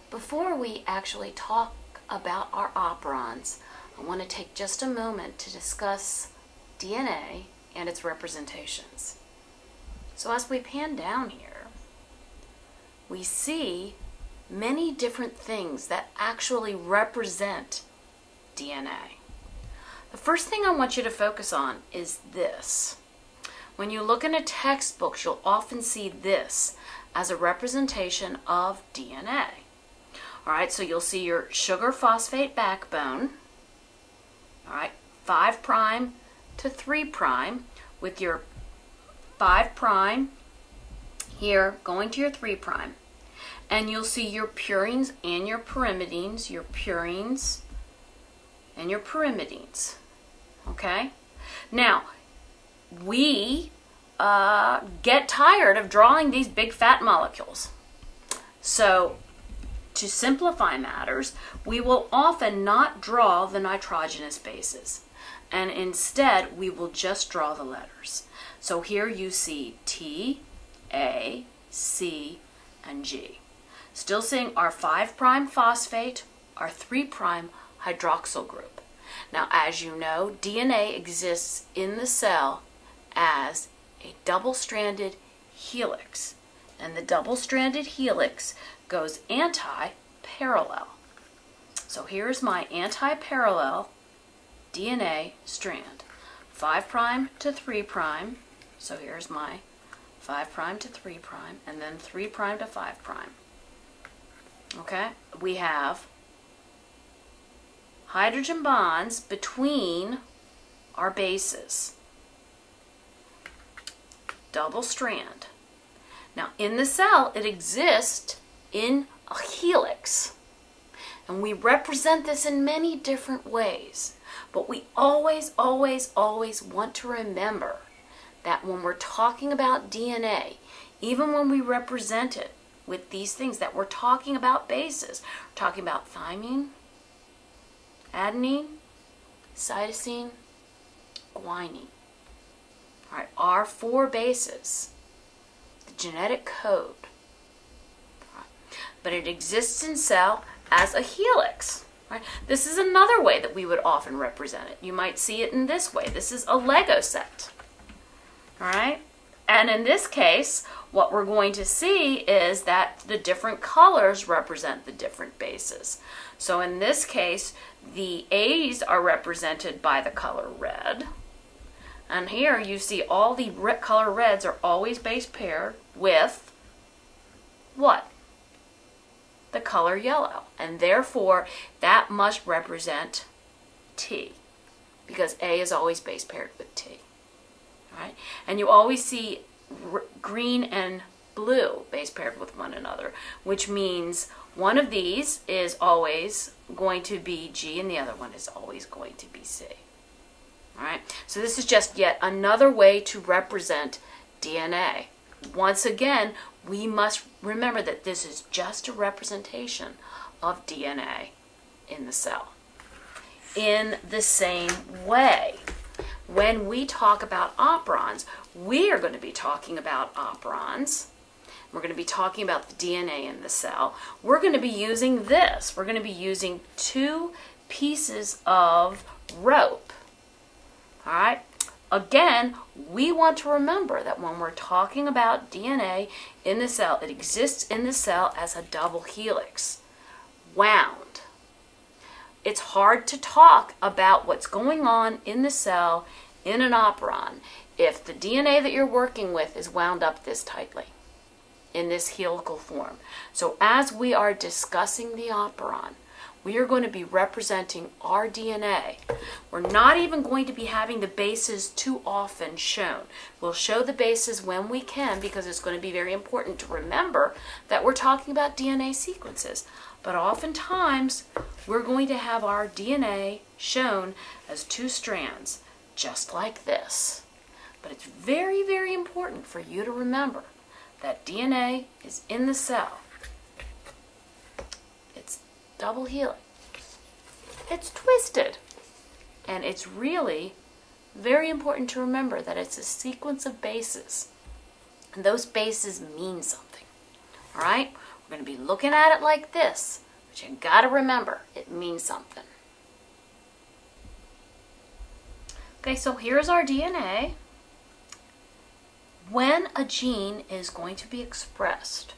Before we actually talk about our operons, I want to take just a moment to discuss DNA and its representations. So as we pan down here, we see many different things that actually represent DNA. The first thing I want you to focus on is this. When you look in a textbook, you'll often see this as a representation of DNA. All right, so you'll see your sugar phosphate backbone, all right, 5' to 3' with your 5' here going to your 3'. And you'll see your purines and your pyrimidines, okay? Now, we get tired of drawing these big fat molecules. So, to simplify matters, we will often not draw the nitrogenous bases, and instead we will just draw the letters. So here you see T, A, C, and G. Still seeing our 5' phosphate, our 3' hydroxyl group. Now, as you know, DNA exists in the cell as a double-stranded helix, and the double-stranded helix goes anti-parallel. So here's my anti-parallel DNA strand, 5' to 3'. So here's my 5' to 3', and then 3' to 5'. Okay, we have hydrogen bonds between our bases. Double strand. Now, in the cell, it exists in a helix. And we represent this in many different ways. But we always want to remember that when we're talking about DNA, even when we represent it with these things, that we're talking about bases. We're talking about thymine, adenine, cytosine, guanine. All right, our 4 bases, the genetic code. Right. But it exists in cell as a helix. Right? This is another way that we would often represent it. You might see it in this way. This is a Lego set. All right? And in this case, what we're going to see is that the different colors represent the different bases. So in this case, the A's are represented by the color red. And here you see all the color reds are always base paired with what? The color yellow. And therefore, that must represent T, because A is always base paired with T. Right? And you always see green and blue base paired with one another, which means one of these is always going to be G and the other one is always going to be C. All right? So this is just yet another way to represent DNA. Once again, we must remember that this is just a representation of DNA in the cell. In the same way, when we talk about operons, we are going to be talking about operons. We're going to be talking about the DNA in the cell. We're going to be using this. We're going to be using 2 pieces of rope. All right? Again, we want to remember that when we're talking about DNA in the cell, it exists in the cell as a double helix, wound. It's hard to talk about what's going on in the cell in an operon if the DNA that you're working with is wound up this tightly in this helical form. So as we are discussing the operon, we are going to be representing our DNA. We're not even going to be having the bases too often shown. We'll show the bases when we can because it's going to be very important to remember that we're talking about DNA sequences. But oftentimes, we're going to have our DNA shown as 2 strands, just like this. But it's very important for you to remember that DNA is in the cell. It's double helix. It's twisted. And it's really very important to remember that it's a sequence of bases. And those bases mean something. All right? We're going to be looking at it like this, but you got to remember, it means something. Okay, so here's our DNA. When a gene is going to be expressed,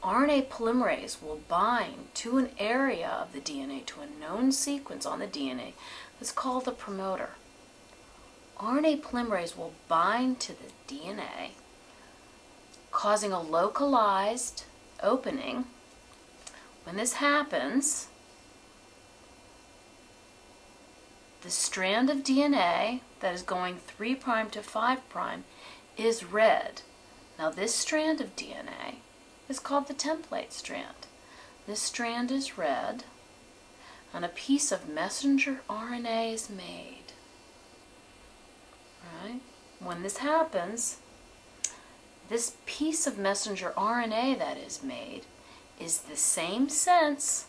RNA polymerase will bind to an area of the DNA, to a known sequence on the DNA that's called the promoter. RNA polymerase will bind to the DNA, causing a localized opening. When this happens, the strand of DNA that is going 3' to 5' is read. Now this strand of DNA is called the template strand. This strand is read, and a piece of messenger RNA is made. Right? When this happens, this piece of messenger RNA that is made is the same sense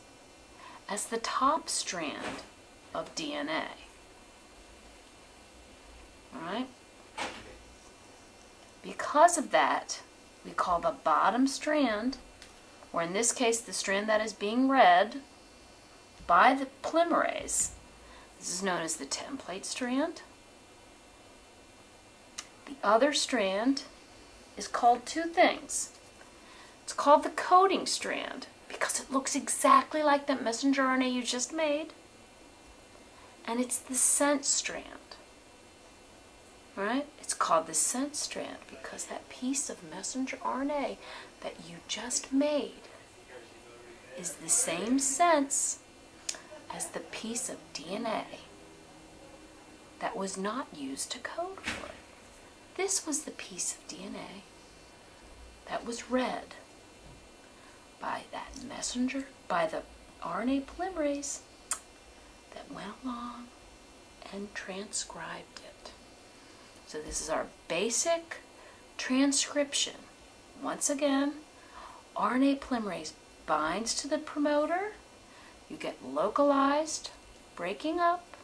as the top strand of DNA. All right? Because of that, we call the bottom strand, or in this case the strand that is being read by the polymerase, this is known as the template strand. The other strand is called two things. It's called the coding strand because it looks exactly like that messenger RNA you just made. And it's the sense strand. Right? It's called the sense strand because that piece of messenger RNA that you just made is the same sense as the piece of DNA that was not used to code for it. This was the piece of DNA that was read by that messenger, by the RNA polymerase that went along and transcribed it. So this is our basic transcription. Once again, RNA polymerase binds to the promoter. You get localized breaking up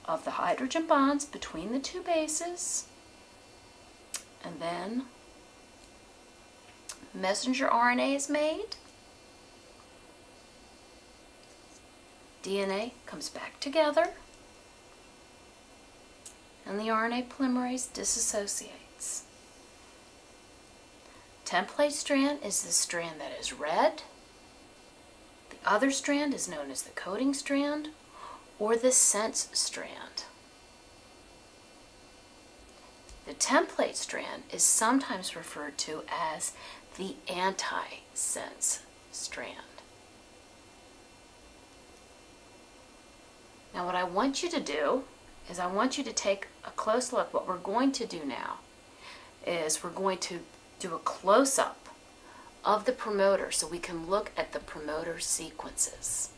of the hydrogen bonds between the two bases. And then messenger RNA is made. DNA comes back together. And the RNA polymerase disassociates. Template strand is the strand that is read. The other strand is known as the coding strand or the sense strand. The template strand is sometimes referred to as the anti-sense strand. Now what I want you to do is I want you to take a close look. What we're going to do now is we're going to do a close-up of the promoter so we can look at the promoter sequences.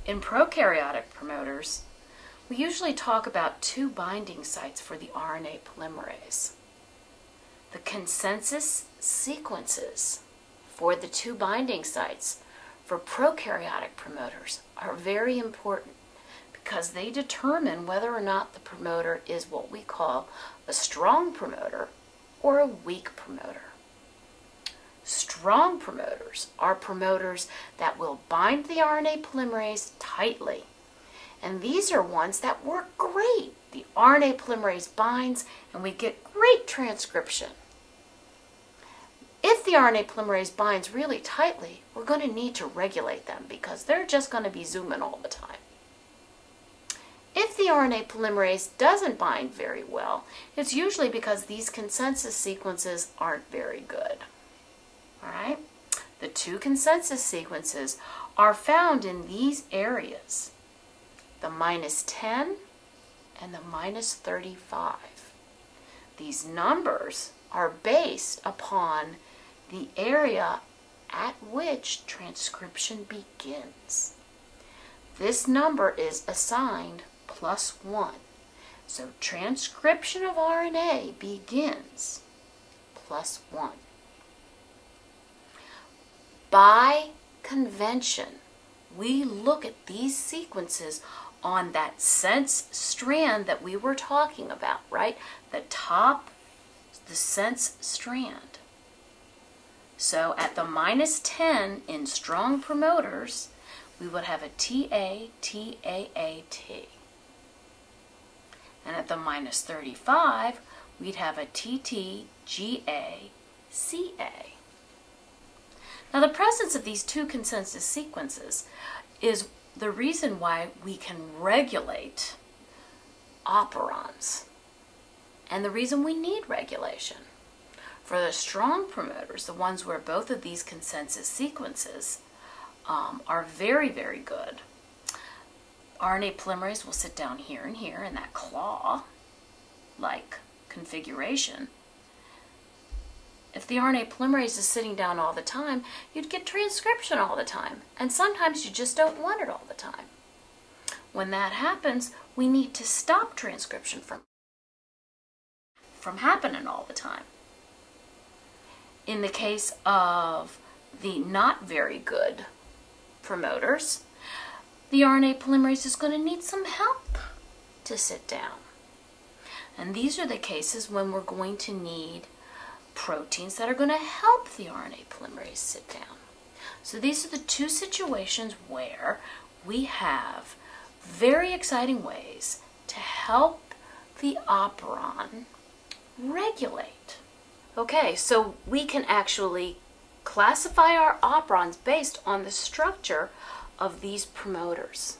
In prokaryotic promoters, we usually talk about two binding sites for the RNA polymerase. The consensus sequences for the two binding sites for prokaryotic promoters are very important because they determine whether or not the promoter is what we call a strong promoter or a weak promoter. Strong promoters are promoters that will bind the RNA polymerase tightly. And these are ones that work great. The RNA polymerase binds and we get great transcription. If the RNA polymerase binds really tightly, we're going to need to regulate them because they're just going to be zooming all the time. If the RNA polymerase doesn't bind very well, it's usually because these consensus sequences aren't very good. All right? The two consensus sequences are found in these areas, the -10 and the -35. These numbers are based upon the area at which transcription begins. This number is assigned +1. So transcription of RNA begins +1. By convention, we look at these sequences on that sense strand that we were talking about, right? The the sense strand. So at the -10 in strong promoters, we would have a TA-TAAT. And at the -35, we'd have a TT-GA-CA. Now the presence of these two consensus sequences is the reason why we can regulate operons, and the reason we need regulation. For the strong promoters, the ones where both of these consensus sequences are very, very good, RNA polymerase will sit down here and here in that claw-like configuration. If the RNA polymerase is sitting down all the time, you'd get transcription all the time, and sometimes you just don't want it all the time. When that happens, we need to stop transcription from happening all the time. In the case of the not very good promoters, the RNA polymerase is going to need some help to sit down. And these are the cases when we're going to need proteins that are going to help the RNA polymerase sit down. So these are the two situations where we have very exciting ways to help the operon regulate. Okay, so we can actually classify our operons based on the structure of these promoters.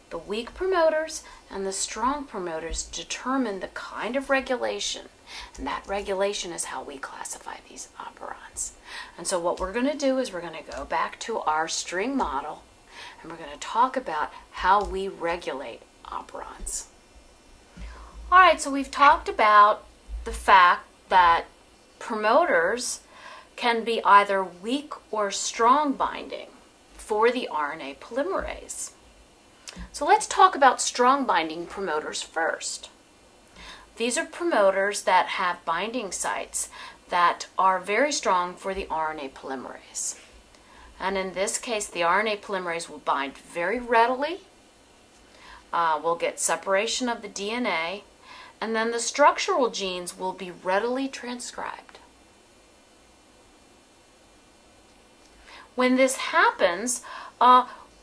The weak promoters and the strong promoters determine the kind of regulation, and that regulation is how we classify these operons. And so what we're going to do is we're going to go back to our string model, and we're going to talk about how we regulate operons. All right, so we've talked about the fact that promoters can be either weak or strong binding for the RNA polymerase. So let's talk about strong binding promoters first. These are promoters that have binding sites that are very strong for the RNA polymerase. And in this case, the RNA polymerase will bind very readily. We'll get separation of the DNA, and then the structural genes will be readily transcribed. When this happens,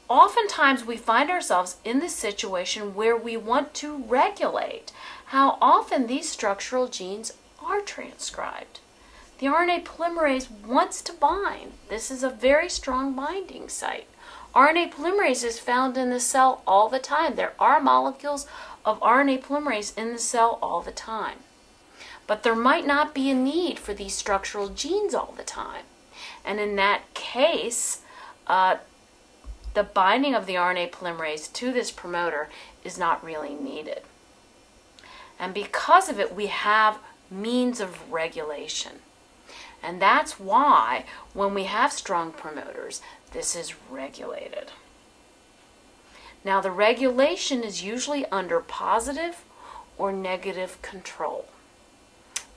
oftentimes we find ourselves in this situation where we want to regulate how often these structural genes are transcribed. The RNA polymerase wants to bind. This is a very strong binding site. RNA polymerase is found in the cell all the time. There are molecules of RNA polymerase in the cell all the time. But there might not be a need for these structural genes all the time. And in that case, the binding of the RNA polymerase to this promoter is not really needed. And because of it, we have means of regulation. And that's why when we have strong promoters, this is regulated. Now the regulation is usually under positive or negative control.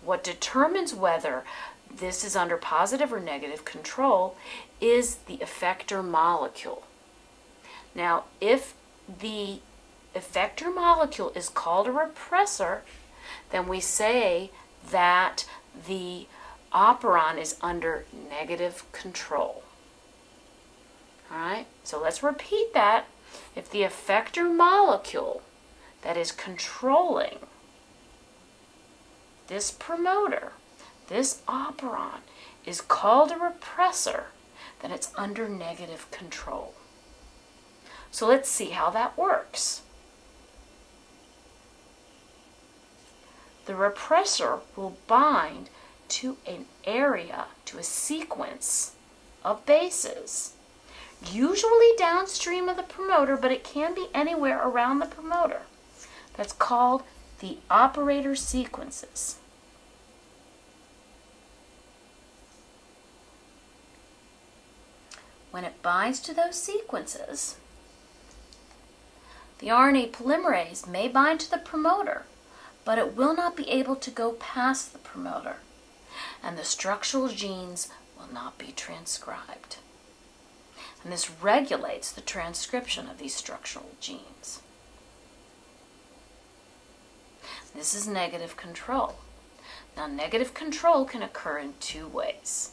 What determines whether this is under positive or negative control is the effector molecule. Now, if the effector molecule is called a repressor, then we say that the operon is under negative control. All right, so let's repeat that. If the effector molecule that is controlling this promoter, this operon, is called a repressor, then it's under negative control. So let's see how that works. The repressor will bind to an area, to a sequence of bases, usually downstream of the promoter, but it can be anywhere around the promoter. That's called the operator sequences. When it binds to those sequences, the RNA polymerase may bind to the promoter, but it will not be able to go past the promoter, and the structural genes will not be transcribed. And this regulates the transcription of these structural genes. This is negative control. Now, negative control can occur in two ways.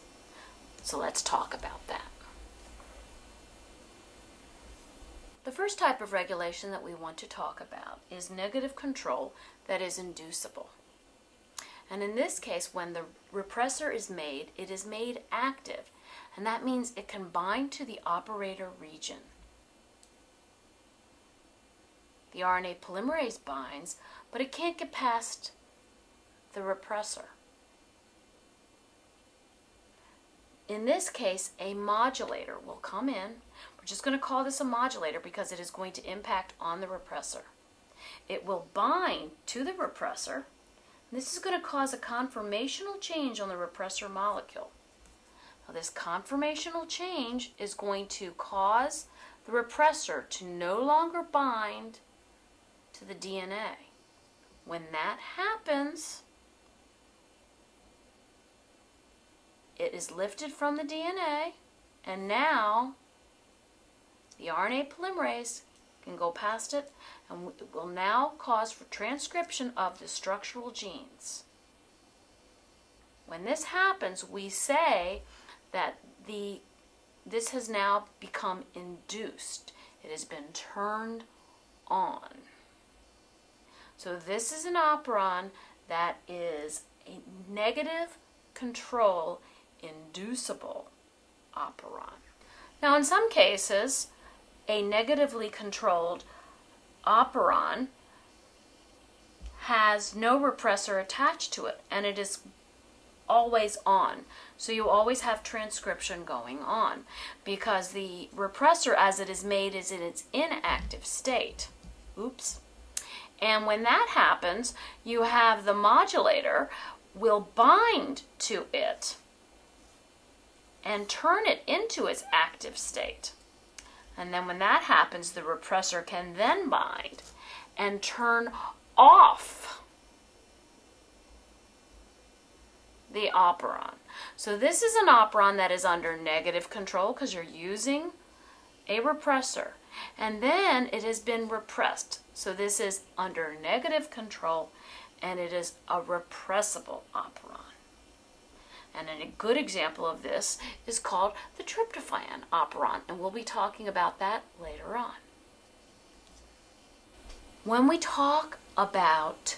So let's talk about that. The first type of regulation that we want to talk about is negative control that is inducible. And in this case, when the repressor is made, it is made active. And that means it can bind to the operator region. The RNA polymerase binds, but it can't get past the repressor. In this case, a modulator will come in. We're just going to call this a modulator because it is going to impact on the repressor. It will bind to the repressor. This is going to cause a conformational change on the repressor molecule. Now, this conformational change is going to cause the repressor to no longer bind to the DNA. When that happens, it is lifted from the DNA, and now the RNA polymerase can go past it, and it will now cause for transcription of the structural genes. When this happens, we say that this has now become induced. It has been turned on. So this is an operon that is a negative control inducible operon. Now, in some cases, a negatively controlled operon has no repressor attached to it, and it is always on. So you always have transcription going on because the repressor, as it is made, is in its inactive state. Oops. And when that happens, you have the modulator will bind to it and turn it into its active state. And then when that happens, the repressor can then bind and turn off the operon. So this is an operon that is under negative control because you're using a repressor. And then it has been repressed. So this is under negative control, and it is a repressible operon. And a good example of this is called the tryptophan operon, and we'll be talking about that later on. When we talk about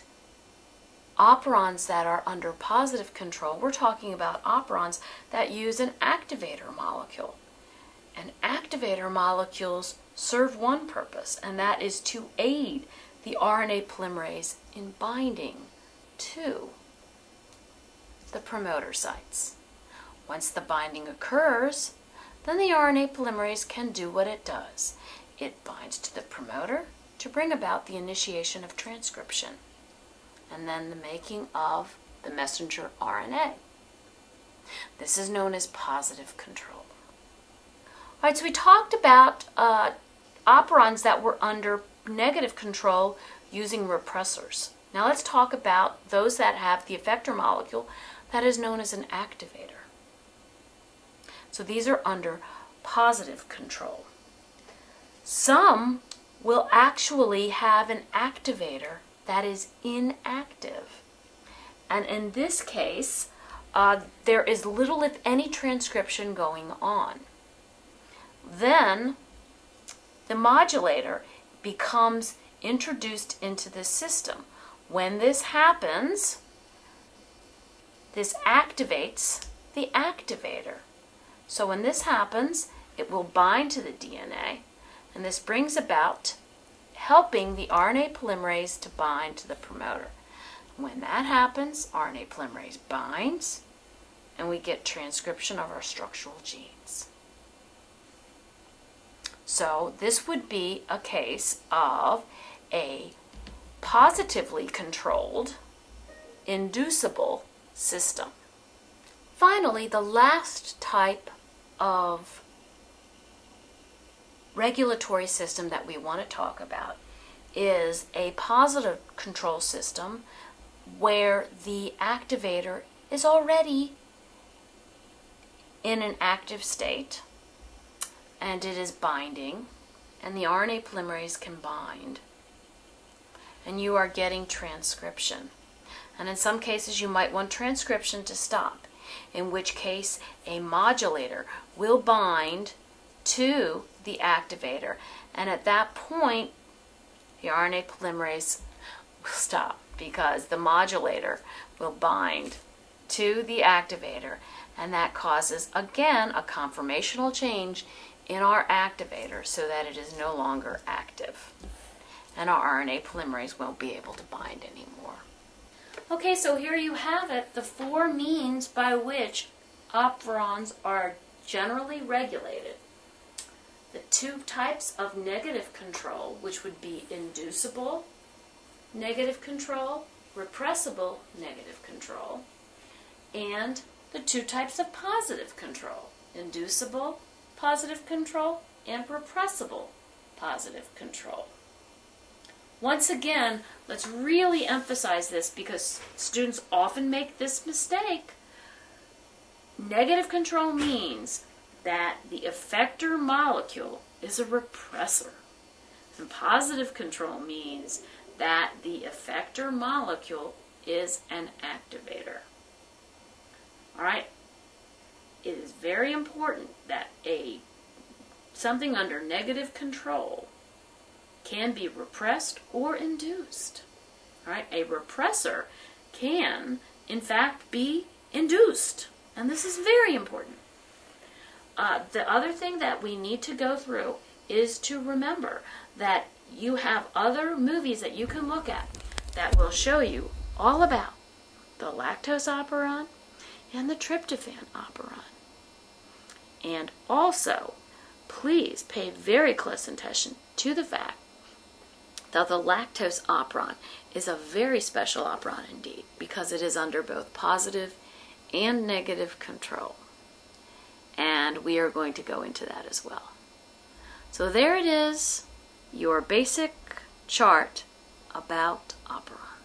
operons that are under positive control, we're talking about operons that use an activator molecule. And activator molecules serve one purpose, and that is to aid the RNA polymerase in binding to the promoter sites. Once the binding occurs, then the RNA polymerase can do what it does. It binds to the promoter to bring about the initiation of transcription and then the making of the messenger RNA. This is known as positive control. All right, so we talked about operons that were under negative control using repressors. Now let's talk about those that have the effector molecule that is known as an activator. So these are under positive control. Some will actually have an activator that is inactive. And in this case, there is little, if any, transcription going on. Then the modulator becomes introduced into the system. When this happens, this activates the activator. So when this happens, it will bind to the DNA, and this brings about helping the RNA polymerase to bind to the promoter. When that happens, RNA polymerase binds, and we get transcription of our structural genes. So this would be a case of a positively controlled, inducible system. Finally, the last type of regulatory system that we want to talk about is a positive control system where the activator is already in an active state and it is binding, and the RNA polymerase can bind, and you are getting transcription. And in some cases you might want transcription to stop, in which case a modulator will bind to the activator, and at that point the RNA polymerase will stop because the modulator will bind to the activator, and that causes again a conformational change in our activator so that it is no longer active, and our RNA polymerase won't be able to bind anymore. Okay, so here you have it, the four means by which operons are generally regulated. The two types of negative control, which would be inducible negative control, repressible negative control, and the two types of positive control, inducible positive control and repressible positive control. Once again, let's really emphasize this because students often make this mistake. Negative control means that the effector molecule is a repressor. And positive control means that the effector molecule is an activator. All right? It is very important that something under negative control can be repressed or induced. All right? A repressor can, in fact, be induced. And this is very important. The other thing that we need to go through is to remember that you have other movies that you can look at that will show you all about the lactose operon and the tryptophan operon. And also, please pay very close attention to the fact that the lactose operon is a very special operon indeed because it is under both positive and negative control. And we are going to go into that as well. So there it is, your basic chart about operons.